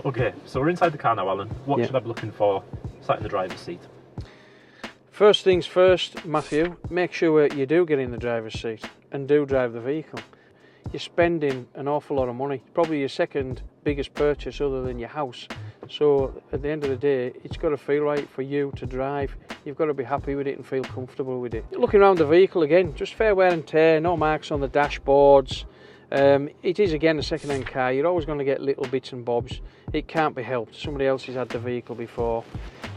Okay, so we're inside the car now, Alan. What should I be looking for sat in the driver's seat? First things first, Matthew, make sure you do get in the driver's seat and do drive the vehicle. You're spending an awful lot of money, probably your second biggest purchase other than your house. So at the end of the day, it's got to feel right for you to drive. You've got to be happy with it and feel comfortable with it. Looking around the vehicle again, just fair wear and tear, no marks on the dashboards. It is again a second-hand car. You're always going to get little bits and bobs. It can't be helped. Somebody else has had the vehicle before.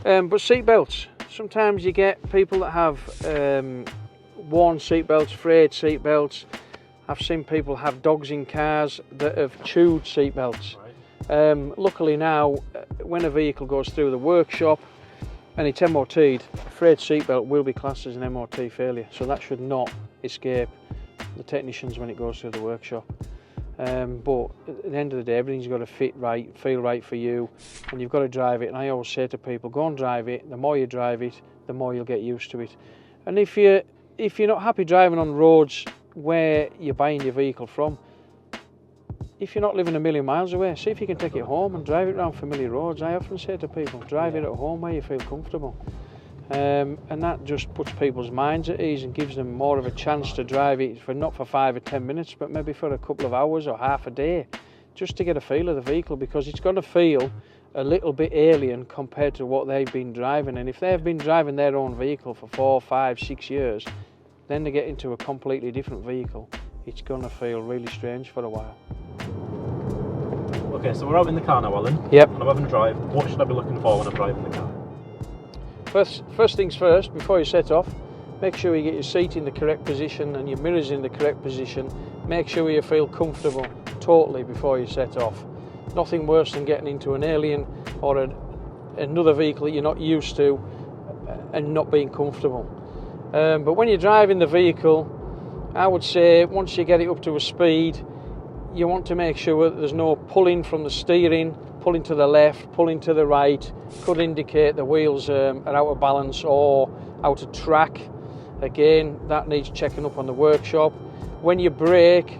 But seat belts. Sometimes you get people that have worn seat belts, frayed seat belts. I've seen people have dogs in cars that have chewed seat belts. Right. Luckily now, when a vehicle goes through the workshop and it's MOT'd, a frayed seat belt will be classed as an MOT failure. So that should not escape the technicians when it goes through the workshop. But at the end of the day, everything's got to fit right, feel right for you, and you've got to drive it. And I always say to people, go and drive it. The more you drive it, the more you'll get used to it. And if you're not happy driving on roads where you're buying your vehicle from, if you're not living a million miles away, see if you can take it home and drive it around familiar roads. I often say to people, drive it at home where you feel comfortable. And that just puts people's minds at ease and gives them more of a chance to drive it not for 5 or 10 minutes, but maybe for a couple of hours or half a day, just to get a feel of the vehicle, because it's going to feel a little bit alien compared to what they've been driving. And if they've been driving their own vehicle for 4, 5, 6 years, then they get into a completely different vehicle. It's going to feel really strange for a while. Okay, so we're out in the car now, Alan. Yep. And I'm having a drive. What should I be looking for when I'm driving the car? First things first, before you set off, make sure you get your seat in the correct position and your mirrors in the correct position. Make sure you feel comfortable totally before you set off. Nothing worse than getting into an alien or another vehicle that you're not used to and not being comfortable. But when you're driving the vehicle, I would say once you get it up to a speed, you want to make sure that there's no pulling from the steering, pulling to the left, pulling to the right. Could indicate the wheels are out of balance or out of track. Again, that needs checking up on the workshop. When you brake,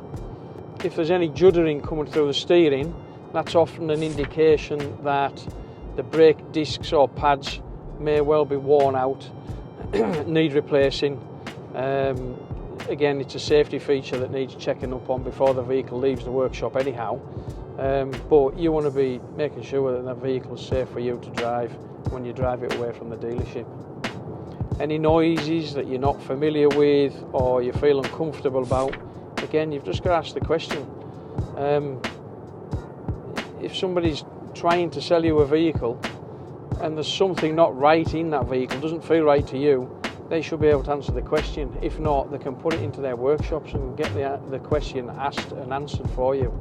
if there's any juddering coming through the steering, that's often an indication that the brake discs or pads may well be worn out, need replacing. Again, it's a safety feature that needs checking up on before the vehicle leaves the workshop anyhow. But you want to be making sure that the vehicle is safe for you to drive when you drive it away from the dealership. Any noises that you're not familiar with or you feel uncomfortable about, again, you've just got to ask the question. If somebody's trying to sell you a vehicle and there's something not right in that vehicle, doesn't feel right to you, they should be able to answer the question. If not, they can put it into their workshops and get the question asked and answered for you.